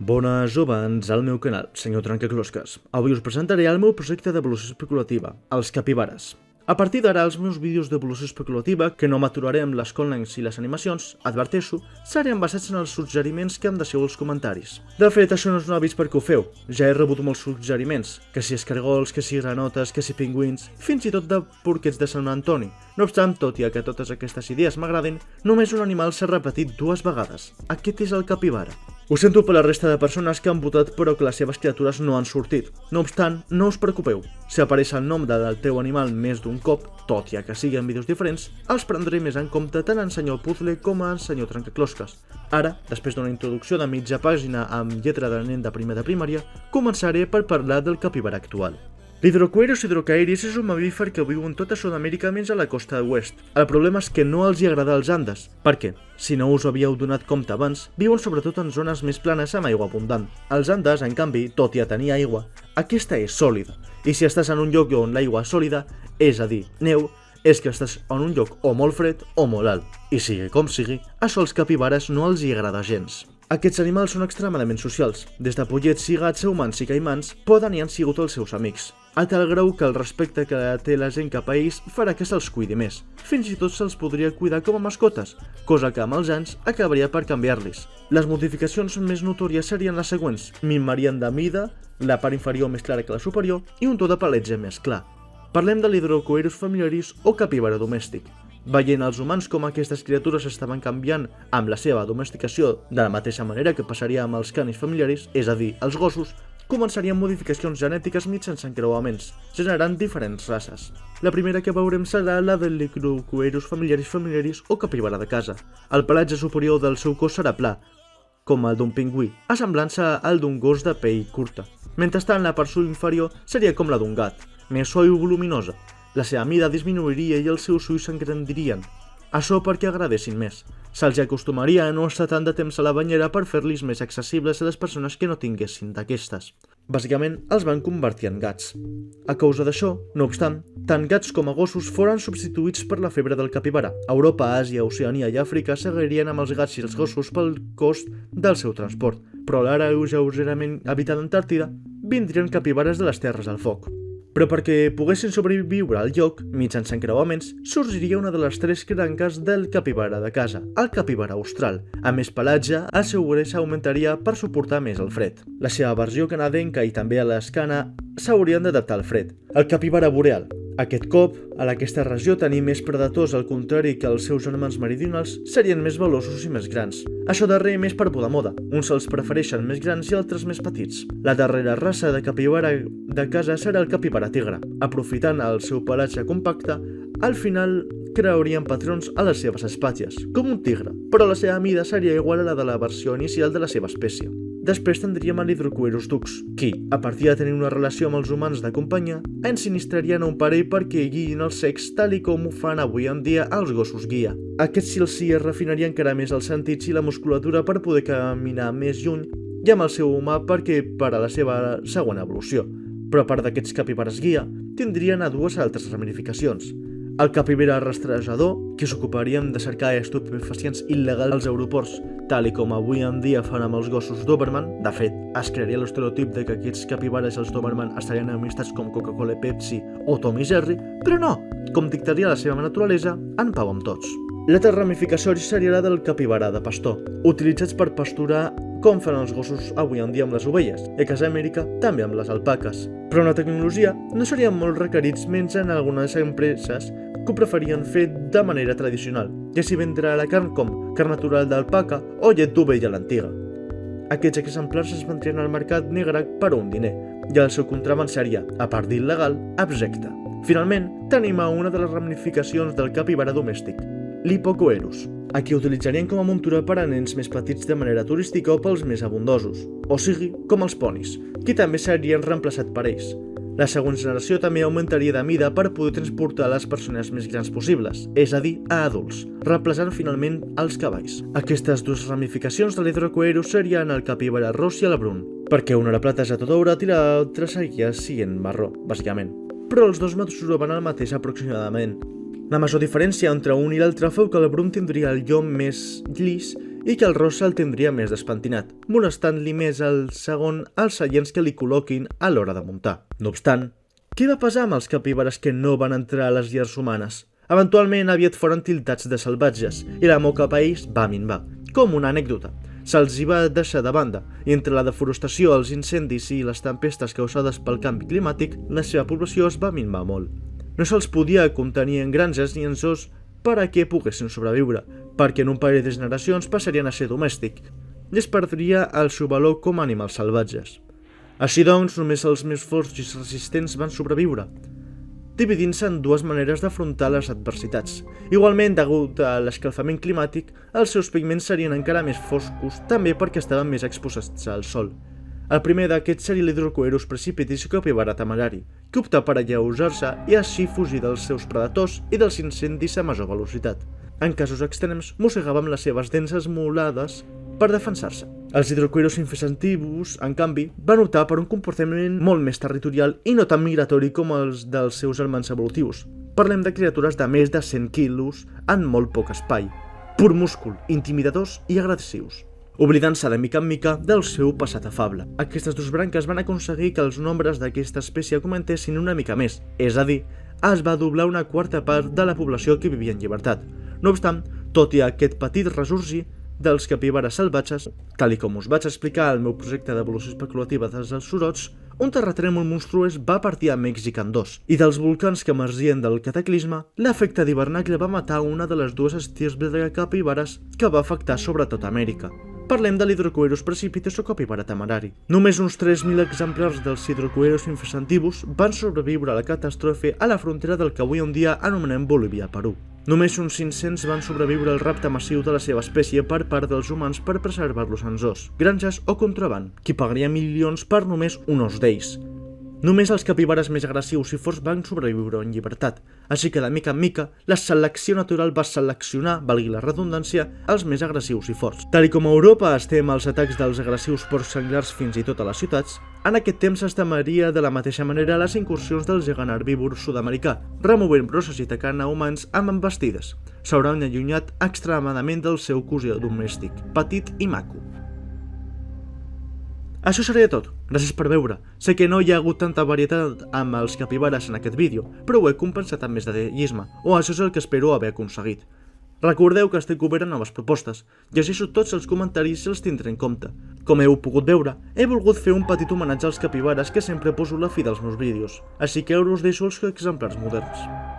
Bones o bons al meu canal, senyor Trencaclosques. Avui us presentaré el meu projecte d'evolució especulativa, els capibares. A partir d'ara, els meus vídeos d'evolució especulativa, que no m'aturaré amb les conlines i les animacions, adverteixo, seran basats en els suggeriments que em deixeu als comentaris. De fet, això no és un avís perquè ho feu. Ja he rebut molts suggeriments, que si escargols, que si granotes, que si pingüins, fins i tot de porquets de Sant Antoni. No obstant, tot i que totes aquestes idees m'agraden, només un animal s'ha repetit 2 vegades. Aquest és el capibara. Ho sento per la resta de persones que han votat però que les seves criatures no han sortit. No obstant, no us preocupeu. Si apareix el nom del teu animal més d'un cop, tot i que siguin vídeos diferents, els prendré més en compte tant en senyor Puzzle com en senyor Trencaclosques. Ara, després d'una introducció de mitja pàgina amb lletra de nen de primer de primària, començaré per parlar del capibara actual. L'Hydrocoerus hydrocaeris és un mamífer que viu en tota Sud-amèrica menys a la costa oest. El problema és que no els hi agrada els Andes. Per què? Si no us ho havíeu donat compte abans, viuen sobretot en zones més planes amb aigua abundant. Els Andes, en canvi, tot i a tenir aigua, aquesta és sòlida. I si estàs en un lloc on l'aigua és sòlida, és a dir, neu, és que estàs en un lloc o molt fred o molt alt. I sigui com sigui, això als capibares no els hi agrada gens. Aquests animals són extremadament socials. Des de pollets i gats a humans i caimans poden i han sigut els seus amics. A tal grau que el respecte que té la gent cap a ells farà que se'ls cuidi més. Fins i tot se'ls podria cuidar com a mascotes, cosa que amb els anys acabaria per canviar-los. Les modificacions més notòries serien les següents: minvarien de mida, la part inferior més clara que la superior i un to de pelatge més clar. Parlem de l'Hydrocoerus familiaris o capibara domèstic. Veient els humans com aquestes criatures estaven canviant amb la seva domesticació de la mateixa manera que passaria amb els canis familiaris, és a dir, els gossos, començarien modificacions genètiques mitjançant creuaments, generant diferents races. La primera que veurem serà la de l'Hydrocoerus familiaris o capibara de casa. El pelatge superior del seu cos serà pla, com el d'un pingüí, a semblança al d'un gos de pell curta. Mentrestant, la part inferior seria com la d'un gat, més suau i voluminosa. La seva mida disminuiria i els seus ulls s'engrandirien. Això perquè agradessin més. Se'ls acostumaria a no estar tant de temps a la banyera per fer-los més accessibles a les persones que no tinguessin d'aquestes. Bàsicament, els van convertir en gats. A causa d'això, no obstant, tant gats com a gossos foren substituïts per la febre del capibara. Europa, Àsia, Oceania i Àfrica seguirien amb els gats i els gossos pel cost del seu transport, però a l'ara lleugerament habitada Antàrtida vindrien capibares de les terres del foc. Però perquè poguessin sobreviure al lloc, mitjançant creuaments, sorgiria una de les 3 branques del capibara de casa, el capibara austral. A més pelatge, el seu greix augmentaria per suportar més el fred. La seva versió canadenca i també a l'escana s'haurien d'adaptar al fred. El capibara boreal. Aquest cop, a aquesta regió tenir més predators al contrari que els seus germans meridionals serien més veloços i més grans. Això darrer més per por de moda, uns se'ls prefereixen més grans i altres més petits. La darrera raça de capibara de casa serà el capibara tigre. Aprofitant el seu pelatge compacte, al final crearien patrons a les seves espatlles, com un tigre, però la seva mida seria igual a la de la versió inicial de la seva espècie. Després tindríem l'Hydrocoerus dux, qui, a partir de tenir una relació amb els humans de companyia, ensinistrarien un parell perquè guiïn els cecs tal i com ho fan avui en dia els gossos guia. Aquests sí refinarien encara més els sentits i la musculatura per poder caminar més lluny i amb el seu humà perquè per a la seva següent evolució. Però a part d'aquests capibares guia, tindrien a 2 altres ramificacions. El capibara rastrejador, que s'ocuparien de cercar estupefacients il·legals als aeroports, tal i com avui en dia fan amb els gossos Doberman. De fet, es crearia l'estereotip de que aquests capibares i els Doberman estarien amistats com Coca-Cola, Pepsi o Tom i Jerry, però no, com dictaria la seva naturalesa, en pau amb tots. L'altra ramificació seria la del capibara de pastor, utilitzats per pasturar com fan els gossos avui en dia amb les ovelles, i a casa Amèrica també amb les alpaques. Però en la tecnologia no serien molt requerits menys en algunes empreses que ho preferien fer de manera tradicional, ja si vendrà la carn com carn natural d'alpaca o llet d'ovella a l'antiga. Aquests exemplars es vendrien al mercat negre per un diner, i el seu contraban seria, a part d'il·legal, abjecte. Finalment, tenim a una de les ramificacions del capibara domèstic, l'Hippocoerus. Aquí utilitzarien com a muntura per a nens més petits de manera turística o pels més abundosos, o sigui, com els ponis, que també serien reemplaçats per ells. La següent generació també augmentaria de mida per poder transportar les persones més grans possibles, és a dir, a adults, reemplaçant finalment els cavalls. Aquestes 2 ramificacions de l'Hydrocoerus serien el capibara ros i el brun, perquè una era plateja tot daurat i l'altra seguia sent marró, bàsicament. Però els 2 mesuraven el mateix aproximadament. La major diferència entre un i l'altre fou que el brun tindria el llom més llis i que el rosa el tindria més despentinat, molestant-li més al segon els seients que li col·loquin a l'hora de muntar. No obstant, què va passar amb els capibares que no van entrar a les llars humanes? Eventualment aviat foren tiltats de salvatges i l'amor cap a ells va minvar. Com una anècdota, se'ls hi va deixar de banda i entre la deforestació, els incendis i les tempestes causades pel canvi climàtic, la seva població es va minvar molt. No se'ls podia contenir en granges ni en zoos per a què poguessin sobreviure, perquè en un parell de generacions passarien a ser domèstic i es perdria el seu valor com a animals salvatges. Així doncs, només els més forts i resistents van sobreviure, dividint-se en dues maneres d'afrontar les adversitats. Igualment, degut a l'escalfament climàtic, els seus pigments serien encara més foscos, també perquè estaven més exposats al sol. El primer d'aquests seria l'Hydrocoerus precipitis capibara temerari, que opta per alleujar-se i així fugir dels seus predadors i dels incendis a major velocitat. En casos extrems, mossegava amb les seves dents esmolades per defensar-se. Els Hydrocoerus infestantivus, en canvi, van optar per un comportament molt més territorial i no tan migratori com els dels seus germans evolutius. Parlem de criatures de més de 100 quilos en molt poc espai, pur múscul, intimidadors i agressius, oblidant-se de mica en mica del seu passat afable. Aquestes dues branques van aconseguir que els nombres d'aquesta espècie augmentessin una mica més, és a dir, es va doblar una quarta part de la població que vivia en llibertat. No obstant, tot i aquest petit ressorgir dels capibares salvatges, tal com us vaig explicar al meu projecte d'evolució especulativa dels Alçurots, un terratrèmol monstruós va partir a Mèxic en dos, i dels volcans que emergien del cataclisme, l'efecte d'hivernacle va matar una de les dues estirps de capibares que va afectar sobretot Amèrica. Parlem de l'Hydrocoerus precipitis o capibara temerari. Només uns 3.000 exemplars dels Hydrocoerus infestantivus van sobreviure a la catàstrofe a la frontera del que avui en dia anomenem Bolívia-Perú. Només uns 500 van sobreviure al rapte massiu de la seva espècie per part dels humans per preservar-los en zoos, granges o contraban, qui pagaria milions per només un os d'ells. Només els capibares més agressius i forts van sobreviure en llibertat, així que de mica en mica la selecció natural va seleccionar, valgui la redundància, els més agressius i forts. Tal com a Europa estem als atacs dels agressius porcs senglars fins i tot a les ciutats, en aquest temps es temeria de la mateixa manera les incursions del gegant herbívor sud-americà, removent brosses i tacant a humans amb embestides. S'hauran allunyat extremadament del seu cosí domèstic, petit i maco. Això seria tot. Gràcies per veure. Sé que no hi ha hagut tanta varietat amb els capibares en aquest vídeo, però ho he compensat amb més detallisme, o això és el que espero haver aconseguit. Recordeu que estic obert a noves propostes. Llegeixo tots els comentaris i els tindré en compte. Com heu pogut veure, he volgut fer un petit homenatge als capibares que sempre poso a la fi dels meus vídeos, així que ara us deixo els exemplars moderns.